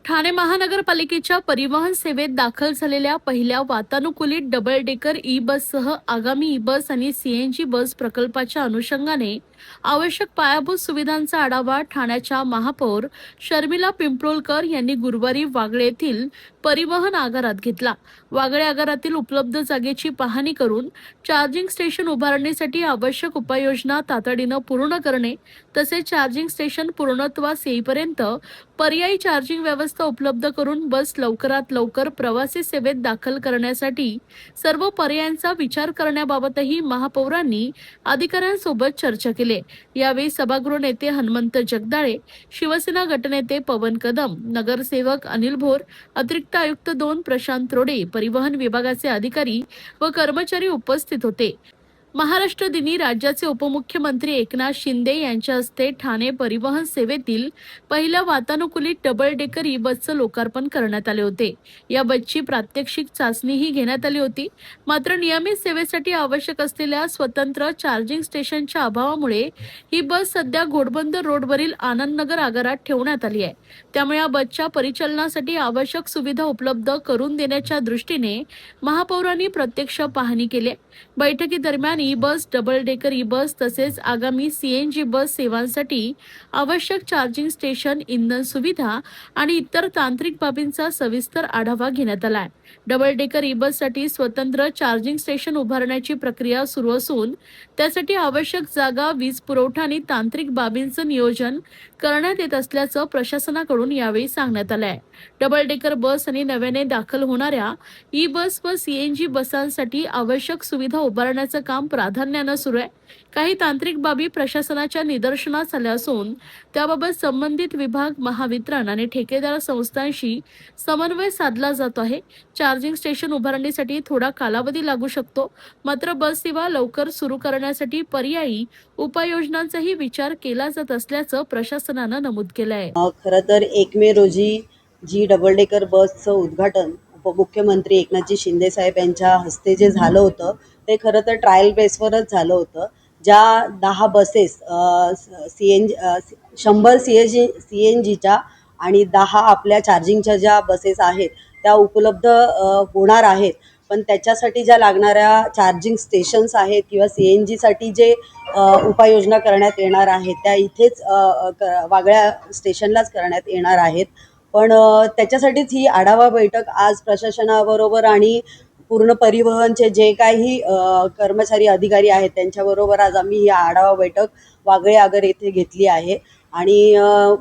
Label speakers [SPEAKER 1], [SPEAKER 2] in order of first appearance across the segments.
[SPEAKER 1] ठाणे महानगरपालिकेच्या परिवहन सेवेत दाखल झालेल्या पहिल्या वातानुकूलित डबल डेकर ई बससह आगामी ई बस आणि सीएनजी बस प्रकल्पाच्या अनुषंगाने आवश्यक पायाभूत सुविधांचा आढावा ठाण्याच्या महापौर शर्मिला पिंपळकर यांनी गुरुवारी वागळे येथील परिवहन आगारात घेतला। वागळे आगारातील उपलब्ध जागेची पाहणी करून चार्जिंग स्टेशन उभारण्यासाठी आवश्यक उपाययोजना तातडीने पूर्ण करणे तसेच चार्जिंग स्टेशन पूर्णत्वास येईपर्यंत पर्यायी चार्जिंग व्यवस्था उपलब्ध करून बस लवकरात लवकर प्रवासी सेवेत दाखल करण्यासाठी सर्व पर्यायांचा विचार करण्याबाबतही महापौरांनी अधिकाऱ्यांसोबत चर्चा केली। यावेळी सभागृह नेते हनुमंत जगदाळे, शिवसेना गटनेते पवन कदम, नगरसेवक अनिल भोर, अतिरिक्त आयुक्त 2 प्रशांत रोडे, परिवहन विभागाचे अधिकारी व कर्मचारी उपस्थित होते। महाराष्ट्र दिनी राज्याचे उपमुख्यमंत्री एकनाथ शिंदे यांच्या हस्ते ठाणे परिवहन सेवेतील पहिल्या वातानुकूलित डबल डेकर ई बसचं लोकार्पण करण्यात आले होते। या बसची प्रात्यक्षिक चाचणीही घेण्यात आली होती। मात्र नियमित सेवेसाठी आवश्यक असलेल्या स्वतंत्र चार्जिंग स्टेशनच्या अभावामुळे ही बस सध्या घोडबंदर रोडवरील आनंदनगर आगारात ठेवण्यात आली आहे। त्यामुळे या बसच्या परिचालनासाठी आवश्यक सुविधा उपलब्ध करून देण्याच्या दृष्टीने महापौरांनी प्रत्यक्ष पाहणी केली। बैठकीदरम्यान ई बस, डबल डेकर ई बस तसेच आगामी सीएनजी बस सेवांसाठी आवश्यक चार्जिंग स्टेशन, इंधन सुविधा आणि इतर तांत्रिक बाबींचा सविस्तर आढावा घेण्यात आला। डबल डेकर ई बससाठी स्वतंत्र चार्जिंग स्टेशन उभारण्याची प्रक्रिया सुरू असून त्यासाठी आवश्यक जागा, वीज पुरवठा आणि तांत्रिक बाबींचं नियोजन करण्यात येत असल्याचं प्रशासनाकडून यावेळी सांगण्यात आलं आहे। डबल डेकर बस आणि नव्याने दाखल होणाऱ्या ई बस व सीएनजी बसांसाठी आवश्यक सुविधा उभारण्याचं काम प्राधान्यानं सुरू आहे। काही तांत्रिक बाबी प्रशासनाच्या निदर्शनास आल्या असून त्याबाबत संबंधित विभाग, महावितरण आणि ठेकेदार संस्थांशी समन्वय साधला जातो आहे। चार्जिंग स्टेशन उभारण्यासाठी थोडा कालावधी लागू शकतो, मात्र बस सेवा लवकर सुरू करण्यासाठी पर्यायी उपाययोजनांचाही विचार केला जात असल्याचं प्रशासनानं नमूद केलं आहे।
[SPEAKER 2] खरं तर 1 मे रोजी जी डबल डेकर बसचं उद्घाटन उपमुख्यमंत्री एकनाथजी शिंदे साहेब यांच्या हस्ते जे झालं होतं ते खरं तर ट्रायल बेसवरच झालं होतं। ज्या 10 बसेस CNG 100 CNGच्या आणि 10 आपल्या चार्जिंगच्या ज्या बसेस आहेत त्या उपलब्ध होणार आहेत, पण त्याच्यासाठी ज्या लागणाऱ्या चार्जिंग स्टेशन्स आहेत किंवा CNGसाठी जे उपाययोजना करण्यात येणार आहेत त्या इथेच वागळ्या स्टेशनलाच करण्यात येणार आहेत। पण त्याच्यासाठीच ही आढावा बैठक आज प्रशासनाबरोबर आणि पूर्ण परिवहनचे जे काही कर्मचारी अधिकारी आहेत त्यांच्याबरोबर आज आम्ही ही आढावा बैठक वागळे आगार येथे घेतली आहे। आणि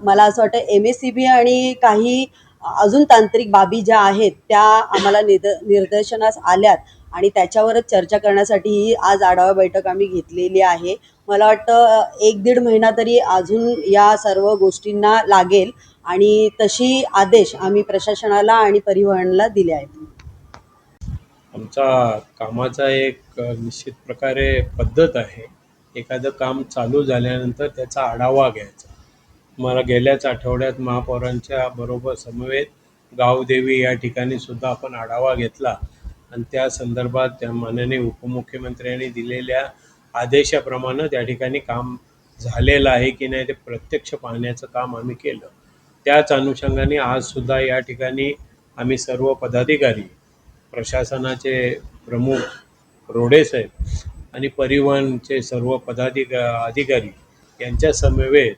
[SPEAKER 2] मला असं वाटतं MSCB आणि काही अजून तांत्रिक बाबी ज्या आहेत त्या आम्हाला निर्देशनास आल्यात आणि त्याच्यावरच चर्चा करण्यासाठी ही आज आढावा बैठक आम्ही घेतलेली आहे। मला वाटतं 1-1.5 महिना तरी अजून या सर्व गोष्टींना लागेल आणि तशी आदेश आम्ही प्रशासनाला आणि परिवहनला दिले आहेत।
[SPEAKER 3] आमचा कामाचा एक निश्चित प्रकारे पद्धत आहे। एखादं काम चालू झाल्यानंतर त्याचा आढावा घ्यायचा। मला गेल्याच आठवड्यात महापौरांच्या बरोबर समवेत गावदेवी या ठिकाणी सुद्धा आपण आढावा घेतला आणि त्या संदर्भात त्या माननीय उपमुख्यमंत्र्यांनी दिलेल्या आदेशाप्रमाणे त्या ठिकाणी काम झालेलं आहे की नाही ते प्रत्यक्ष पाहण्याचं काम आम्ही केलं। त्याच अनुषंगाने आज सुद्धा या ठिकाणी आम्ही सर्व पदाधिकारी, प्रशासनाचे प्रमुख रोडे साहेब आणि परिवहनचे सर्व अधिकारी यांच्या समवेत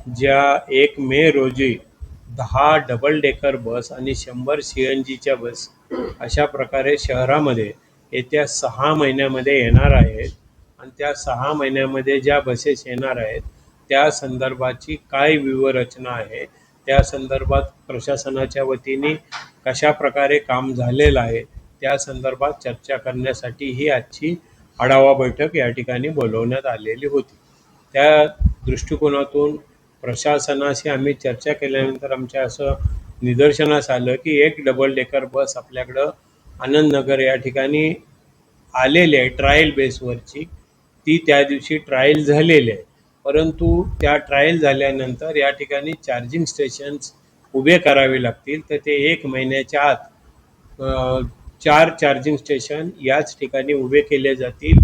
[SPEAKER 3] ज्या 1 मे रोजी 10 डबल डेकर बस आणि 100 CNGच्या बस अशा प्रकारे शहरामध्ये येत्या 6 महिन्यामध्ये येणार आहेत आणि त्या 6 महिन्यामध्ये ज्या बसेस येणार आहेत त्या संदर्भाची काय व्यूहरचना आहे, त्या संदर्भात प्रशासनाच्या वतीने कशा प्रकारे काम झालेलं आहे त्या संदर्भात चर्चा करण्यासाठी ही आजची आढावा बैठक या ठिकाणी बोलवण्यात आलेली होती। त्या दृष्टिकोनातून प्रशासनाशी आम्ही चर्चा केल्यानंतर आमच्या असं निदर्शनास आलं की एक डबल डेकर बस आपल्याकडं आनंदनगर या ठिकाणी आलेली आहे ट्रायल बेसवरची। ती त्या दिवशी ट्रायल झालेली आहे, परंतु त्या ट्रायल झाल्यानंतर या ठिकाणी चार्जिंग स्टेशन्स उभे करावे लागतील। तर ते 1 महिन्याच्या आत 4 चार्जिंग स्टेशन याच ठिकाणी उभे केले जातील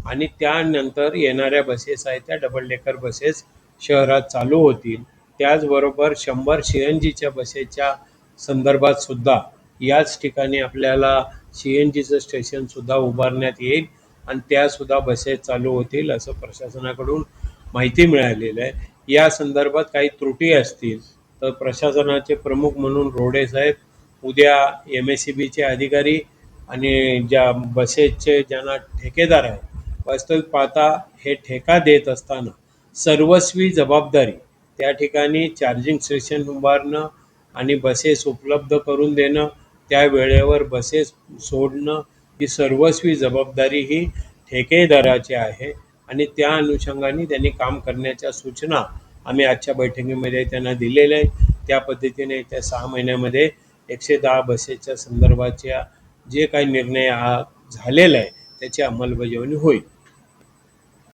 [SPEAKER 3] आणि त्यानंतर येणाऱ्या बसेस आहेत त्या डबल डेकर बसेस शहरात चालू होतील। त्याचबरोबर 100 CNGच्या बसेसच्या संदर्भात सुद्धा याच ठिकाणी आपल्याला CNGचं स्टेशनसुद्धा उभारण्यात येईल आणि त्यासुद्धा बसेस चालू होतील असं प्रशासनाकडून माहिती मिळालेलं आहे. या संदर्भात काही त्रुटी असतील तर प्रशासनाचे प्रमुख म्हणून रोडे साहेब उद्या MSEBचे अधिकारी आणि ज्या बसेसचे ज्यांना ठेकेदार आहेत, वास्तविक पाहता हे ठेका देत असताना सर्वस्वी जबाबदारी त्या ठिकाणी चार्जिंग स्टेशन उभारणं आणि बसेस उपलब्ध करून देणं, त्या वेळेवर बसेस सोडणं, ही सर्वस्वी जबाबदारी ही ठेकेदाराची आहे आणि त्या अनुषंगाने त्यांनी काम करण्याच्या सूचना आम्ही आजच्या बैठकीमध्ये त्यांना दिलेल्या आहेत. त्या पद्धतीने येत्या 6 महिन्यामध्ये 110 बसेसच्या संदर्भाच्या जे काही निर्णय झालेला आहे त्याची अंमलबजावणी होईल.